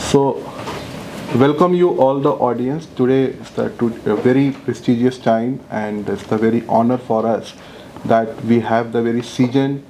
So, welcome you all the audience. Today is a very prestigious time, and it's a very honor for us that we have the very seasoned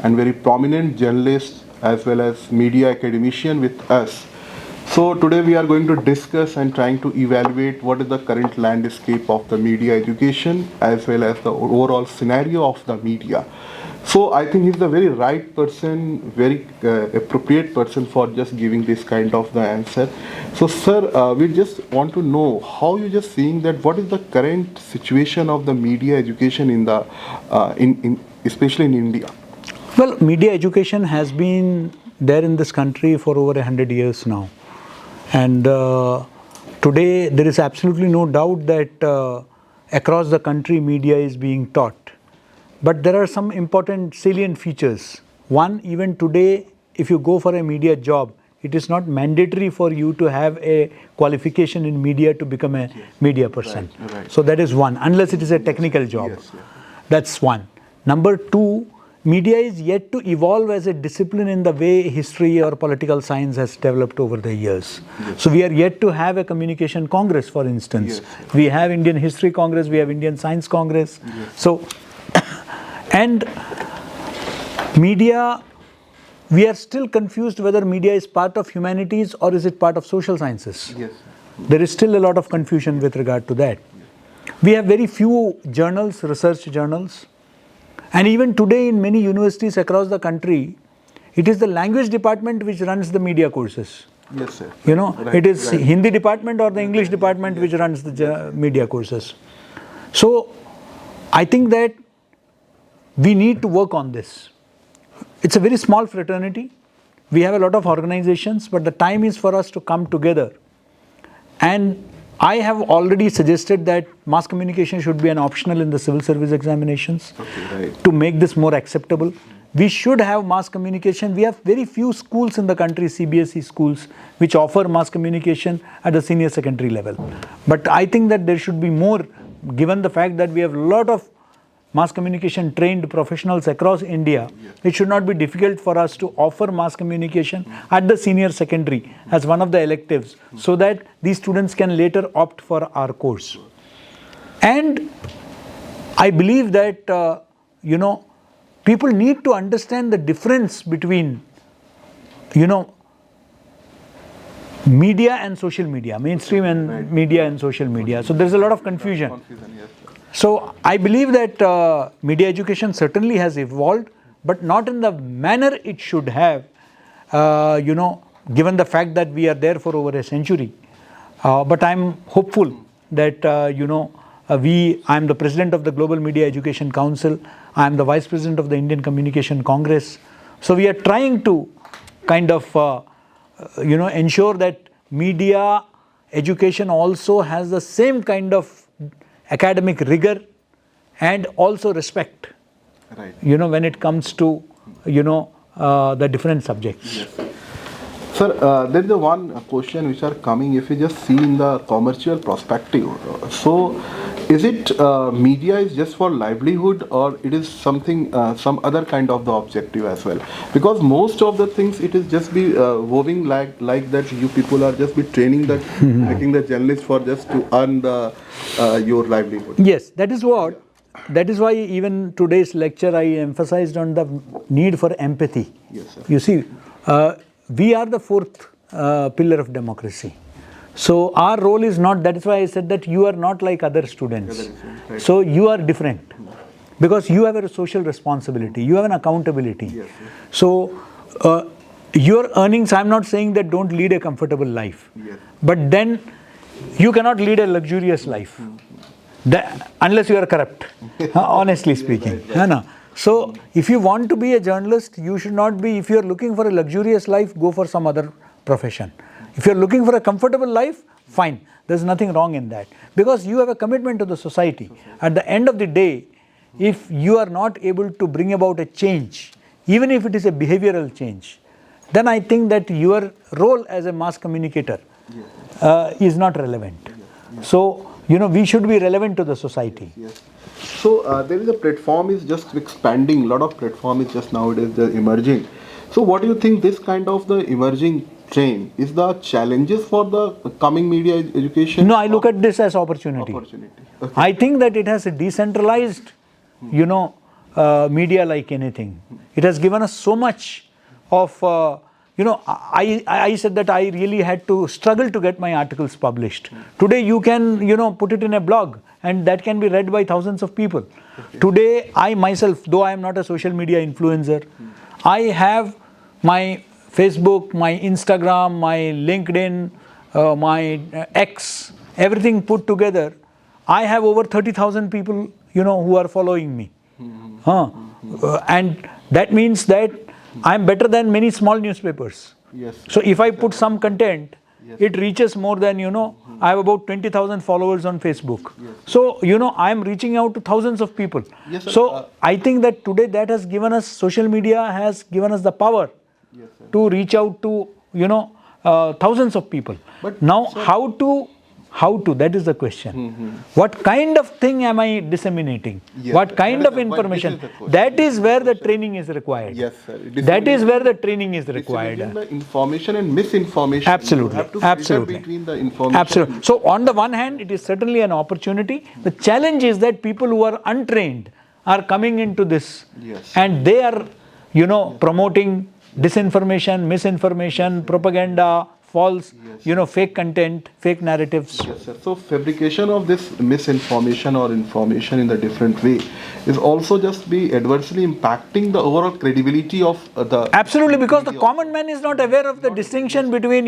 and very prominent journalist as well as media academician with us. So today we are going to discuss and trying to evaluate what is the current landscape of the media education as well as the overall scenario of the media. So I think he's the very right person, very appropriate person for just giving this kind of the answer. So sir, we just want to know how you just seeing that what is the current situation of the media education in the in especially in India. Well, media education has been there in this country for over 100 years now. And today there is absolutely no doubt that across the country media is being taught. But there are some important salient features. One, even today, if you go for a media job, it is not mandatory for you to have a qualification in media to become a media person. Right. So that is one, unless it is a technical job. Yes. That's one. Number two, media is yet to evolve as a discipline in the way history or political science has developed over the years. Yes. So we are yet to have a communication congress, for instance. Yes. We have Indian History Congress, we have Indian Science Congress. Yes. So, and media, we are still confused whether media is part of humanities or is it part of social sciences. Yes. There is still a lot of confusion with regard to that. We have very few journals, research journals. And even today in many universities across the country, it is the language department which runs the media courses. Yes, sir. You know, Right, it is right. Hindi department or the English department which runs the media courses. So, I think that we need to work on this. It's a very small fraternity. We have a lot of organizations, but the time is for us to come together. And I have already suggested that mass communication should be an optional in the civil service examinations Right. to make this more acceptable. We should have mass communication. We have very few schools in the country, CBSE schools, which offer mass communication at the senior secondary level. But I think that there should be more, given the fact that we have a lot of mass communication trained professionals across India. It should not be difficult for us to offer mass communication at the senior secondary as one of the electives so that these students can later opt for our course. And I believe that, people need to understand the difference between, media and social media, mainstream and media and social media. So there's a lot of confusion. Yes, sir. So I believe that media education certainly has evolved, but not in the manner it should have, given the fact that we are there for over a century. But I'm hopeful that, I'm the president of the Global Media Education Council. I'm the vice president of the Indian Communication Congress. So we are trying to kind of, ensure that media education also has the same kind of academic rigor and also respect, Right. when it comes to, the different subjects. Yes. Sir, there is the one question which are coming if you just see in the commercial perspective. So, is it media is just for livelihood or it is something, some other kind of the objective as well? Because most of the things it is just be woving like that you people are just be training that, making the journalists for just to earn the your livelihood. Yes, that is what. That is why even today's lecture I emphasized on the need for empathy. Yes, sir. You see, we are the fourth pillar of democracy. So our role is not, that is why I said that you are not like other students. Right. So you are different because you have a social responsibility, you have an accountability. Yes, So your earnings, I'm not saying that don't lead a comfortable life, Yes. but then you cannot lead a luxurious life. Unless you are corrupt, honestly speaking. So, if you want to be a journalist, you should not be, if you are looking for a luxurious life, go for some other profession. If you are looking for a comfortable life, fine. There's nothing wrong in that. Because you have a commitment to the society. At the end of the day, if you are not able to bring about a change, even if it is a behavioral change, then I think that your role as a mass communicator is not relevant. So, we should be relevant to the society. Yes. So there is a platform is just expanding. A lot of platform is just nowadays emerging. So what do you think this kind of the emerging trained, is the challenges for the coming media education? No, I look at this as opportunity. Okay. I think that it has decentralized, media like anything. It has given us so much of, I said that I really had to struggle to get my articles published. Today you can, put it in a blog and that can be read by thousands of people. Today I myself, though I am not a social media influencer, I have my Facebook, my Instagram, my LinkedIn, my X, everything put together. I have over 30,000 people, who are following me. And that means that I am better than many small newspapers. Yes. So if I put some content, it reaches more than, I have about 20,000 followers on Facebook. Yes. So, I am reaching out to thousands of people. Yes, sir. So I think that today that has given us, social media has given us the power to reach out to, thousands of people. But, now, sir, how to, that is the question. What kind of thing am I disseminating? Yes, what sir. kind That of is the- information? this is the question. That is where the training is required. Yes, sir. That is where the training is required. Disseminating the information and misinformation. Absolutely. You have to filter Absolutely. between the information. Absolutely. So on the one hand, it is certainly an opportunity. The challenge is that people who are untrained are coming into this, Yes. and they are, promoting disinformation, misinformation, propaganda, false, fake content, fake narratives. Yes, sir. So fabrication of this misinformation or information in the different way is also just be adversely impacting the overall credibility of the. Absolutely, because the common man is not aware of the distinction between,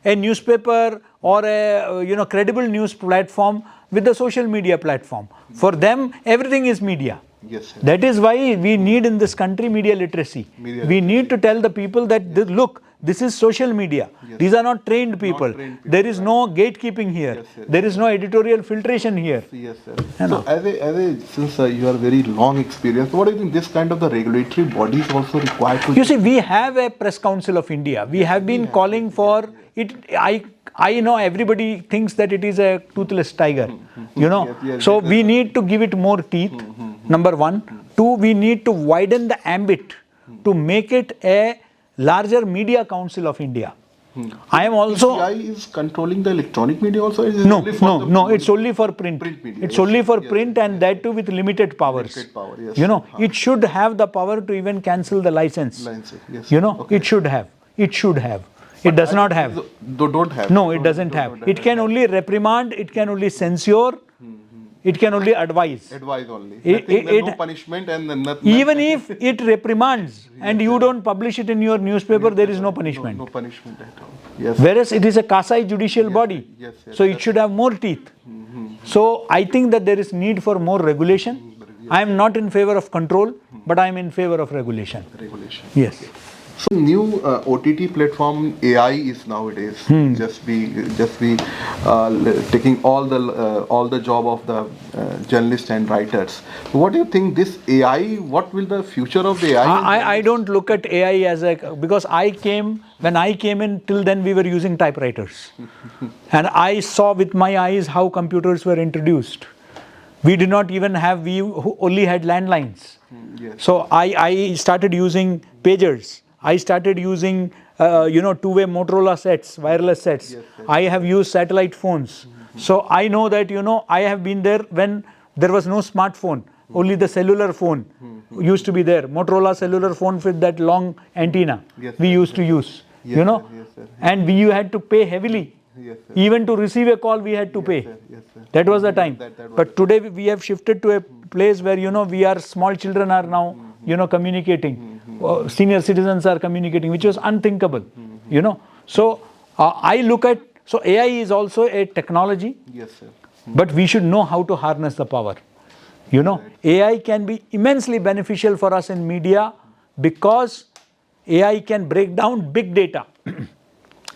a newspaper or a, credible news platform with the social media platform. For them, everything is media. Yes, sir. That is why we need in this country media literacy. We need to tell the people that, look, this is social media. Yes. These are not trained people. There is no gatekeeping here. Yes, sir. There is no editorial filtration here. Yes, sir. So, since you have very long experience, what do you think this kind of the regulatory bodies also required to? You see, we have a Press Council of India. We have been calling for it. I know everybody thinks that it is a toothless tiger, Yes, So we need to give it more teeth, number one. Two, we need to widen the ambit to make it a larger media council of India. I am also... PCI is controlling the electronic media also? Or is it No, only for the it's only for print. media, It's yes, only for yes, print, and that too with limited powers. Limited power, yes. It should have the power to even cancel the license. Yes. It should have. It should have. It does not have. Don't have. No, it doesn't have. It can only reprimand, it can only censure, it can only advise. Advise only. No punishment and then nothing. Even if it reprimands and you don't publish it in your newspaper, there is no punishment. No punishment at all. Yes. Whereas it is a Kasai judicial body. Yes, So it should have more teeth. So I think that there is need for more regulation. I am not in favor of control, but I am in favor of regulation. Regulation. Yes. So new OTT platform AI is nowadays just be taking all the job of the journalists and writers. What do you think this AI? What will the future of the AI? I don't look at AI as because when I came in, till then we were using typewriters. And I saw with my eyes how computers were introduced. We did not even have, we only had landlines. Yes. So I started using pagers. I started using, two-way Motorola sets, wireless sets. Yes. I have used satellite phones. So I know that, I have been there when there was no smartphone. Only the cellular phone used to be there. Motorola cellular phone with that long antenna we used to use, Yes, sir. And we had to pay heavily. Yes, sir. Even to receive a call, we had to pay. Yes, sir. That was the time. That was But today we have shifted to a place where, we are, small children are now, communicating. Senior citizens are communicating, which was unthinkable, So I look at, so AI is also a technology, Yes, sir. but we should know how to harness the power. AI can be immensely beneficial for us in media because AI can break down big data.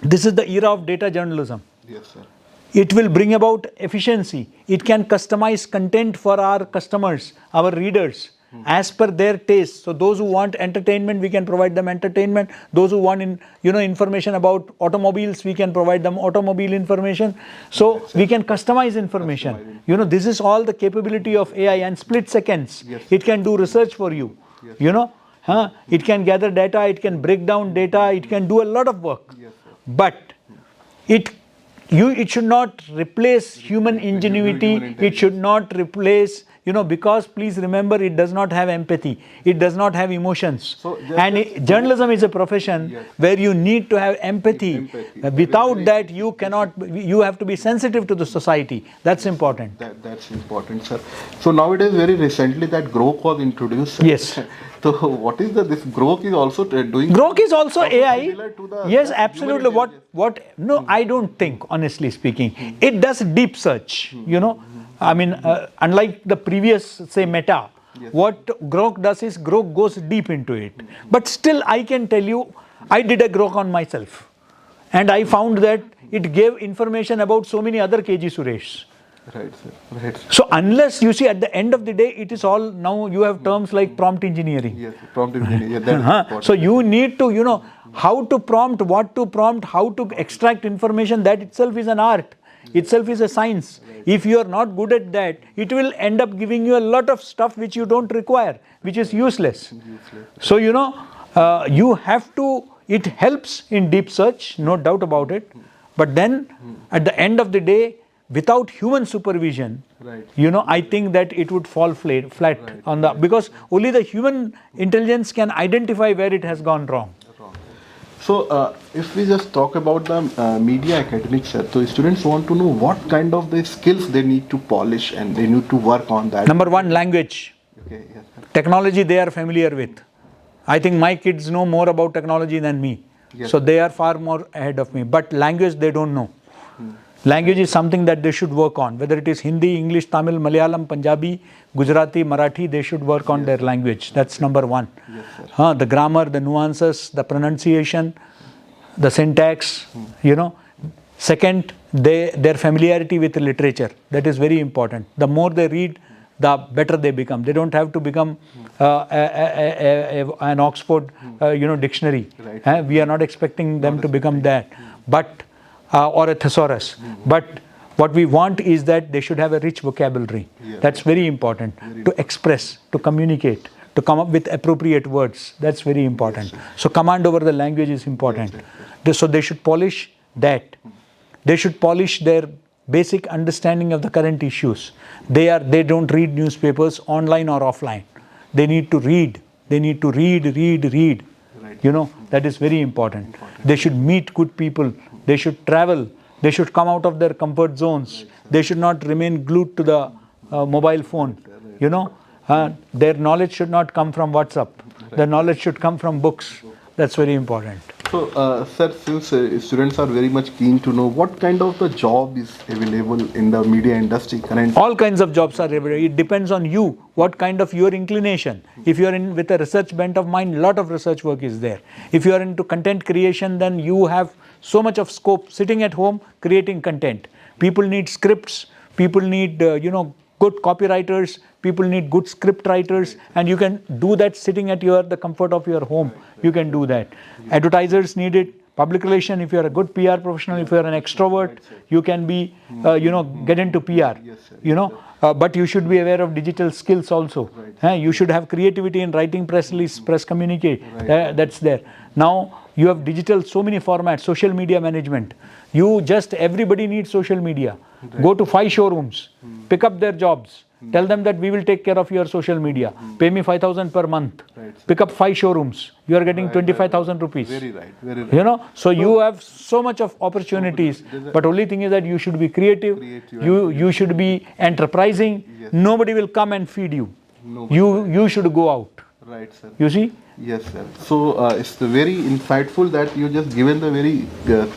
This is the era of data journalism. Yes, sir. It will bring about efficiency. It can customize content for our customers, our readers, as per their taste. So those who want entertainment, we can provide them entertainment. Those who want information about automobiles, we can provide them automobile information. So we can customize information. This is all the capability of AI, and split seconds. Yes. It can do research for you. Yes. It can gather data, it can break down data, it can do a lot of work. Yes, sir. but it should not replace human ingenuity. It should not replace, because please remember, it does not have empathy, it does not have emotions. So And journalism is a profession where you need to have empathy. Without that, you cannot. You have to be sensitive to the society. That's important. That's important, sir. So nowadays, very recently, that Grok was introduced, sir. Yes. So what is this Grok is also doing? Grok is also AI. Similar to the Yes, human absolutely. What? No, I don't think, honestly speaking, it does deep search. I mean, unlike the previous, say, Meta, what Grok does is Grok goes deep into it. But still, I can tell you, I did a Grok on myself, and I found that it gave information about so many other KG Suresh. Right, sir. Right. Sir. So unless you see, at the end of the day, it is all, now you have terms like prompt engineering. Yes, prompt engineering. Yeah, that is important. So you need to, how to prompt, what to prompt, how to extract information. That itself is an art. Itself is a science. If you are not good at that, it will end up giving you a lot of stuff which you don't require, which is useless. So you have to. It helps in deep search, no doubt about it. But then, at the end of the day, without human supervision, I think that it would fall flat on the, because only the human intelligence can identify where it has gone wrong. So if we just talk about the media academics, sir, so students want to know what kind of the skills they need to polish and they need to work on that. Number one, language. Okay, yes, sir. Technology they are familiar with. I think my kids know more about technology than me. Yes. So they are far more ahead of me. But language they don't know. Language is something that they should work on. Whether it is Hindi, English, Tamil, Malayalam, Punjabi, Gujarati, Marathi, they should work on their language. That's number one. Yes, sir. The grammar, the nuances, the pronunciation, the syntax, Second, their familiarity with literature. That is very important. The more they read, the better they become. They don't have to become an Oxford, dictionary. Right. We are not expecting them to become that. But or a thesaurus. But what we want is that they should have a rich vocabulary. Yeah. That's very important. To express, to communicate, to come up with appropriate words. That's very important. So command over the language is important. So they should polish that. They should polish their basic understanding of the current issues. They don't read newspapers online or offline. They need to read. They need to read. Right. That is very important. They should meet good people. They should travel. They should come out of their comfort zones. They should not remain glued to the mobile phone. Their knowledge should not come from WhatsApp. Their knowledge should come from books. That's very important. So, sir, since students are very much keen to know what kind of the job is available in the media industry currently. All kinds of jobs are available. It depends on you, what kind of your inclination. If you are in with a research bent of mind, lot of research work is there. If you are into content creation, then you have so much of scope sitting at home creating content. People need scripts. People need good copywriters. People need good script writers, and you can do that sitting at the comfort of your home. You can do that. Advertisers need it. Public relation, if you are a good PR professional, if you are an extrovert, you can be, get into PR. But you should be aware of digital skills also. You should have creativity in writing press release, press communicate. That's there. Now you have digital, so many formats, social media management. Everybody needs social media. Go to 5 showrooms, pick up their jobs. Tell them that we will take care of your social media. Pay me 5,000 per month. Pick up 5 showrooms. You are getting 25,000 rupees. Very right. So you have so much of opportunities. But only thing is that you should be creative. You should be enterprising. Yes. Nobody will come and feed you. You should go out. Right, sir. You see? Yes, sir. So it's very insightful that you just given the very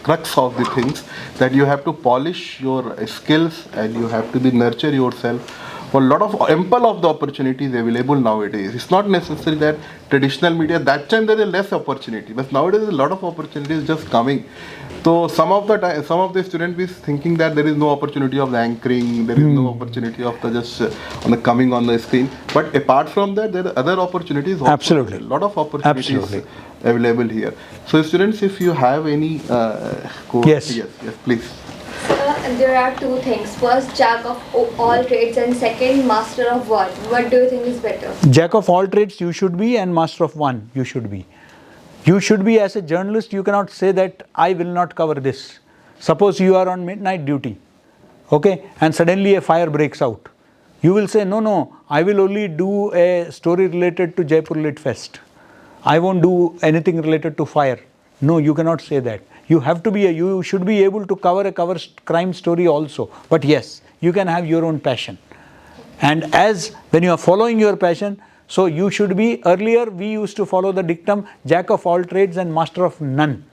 crux of the things, that you have to polish your skills and you have to nurture yourself. A lot of ample of the opportunities available nowadays. It's not necessary that traditional media, that time there is less opportunity, but nowadays a lot of opportunities just coming. So some of the students is thinking that there is no opportunity of the anchoring, there is no opportunity of the just on the coming on the screen. But apart from that, there are other opportunities. Also. Absolutely. A lot of opportunities available here. So students, if you have any Yes, please. There are 2 things. First, jack of all trades, and second, master of what? What do you think is better? Jack of all trades you should be, and master of one you should be. You should be, as a journalist, you cannot say that I will not cover this. Suppose you are on midnight duty, okay, and suddenly a fire breaks out. You will say, no, I will only do a story related to Jaipur Lit Fest. I won't do anything related to fire. No, you cannot say that. You have to be, you should be able to cover a crime story also. But yes, you can have your own passion. And as when you are following your passion, so you should be, earlier we used to follow the dictum, jack of all trades and master of none.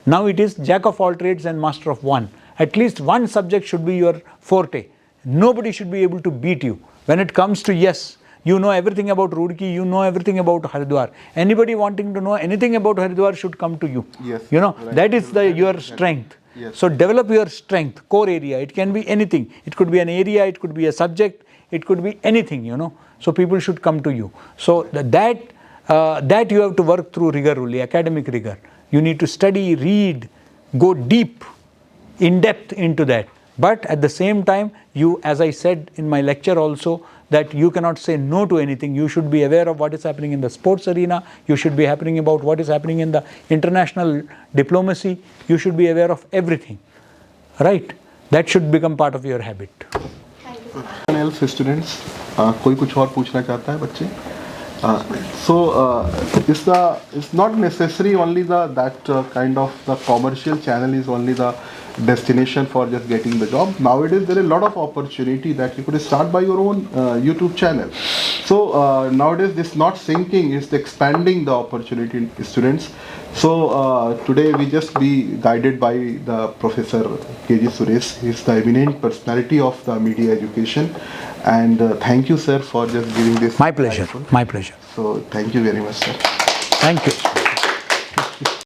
Now it is jack of all trades and master of one. At least one subject should be your forte. Nobody should be able to beat you. When it comes to, yes, you know everything about Roorkee, you know everything about Haridwar. Anybody wanting to know anything about Haridwar should come to you. Yes, you know, right. that is your strength. Yes. So develop your strength, core area. It can be anything. It could be an area, it could be a subject, it could be anything, you know. So people should come to you. So that you have to work through rigor only, academic rigor. You need to study, read, go deep, in depth into that. But at the same time, you, as I said in my lecture also, that you cannot say no to anything. You should be aware of what is happening in the sports arena. You should be happening about what is happening in the international diplomacy. You should be aware of everything, right? That should become part of your habit. Thank you. Anyone else, students? कोई कुछ और पूछना चाहता है बच्चे? So it's not necessary only that kind of the commercial channel is only the destination for just getting the job. Nowadays there is a lot of opportunity that you could start by your own YouTube channel. So nowadays this not sinking, is expanding the opportunity in students. So today we just be guided by the Professor KG Suresh. He is the eminent personality of the media education, and thank you sir for just giving this. My pleasure, my pleasure. So thank you very much sir. Thank you.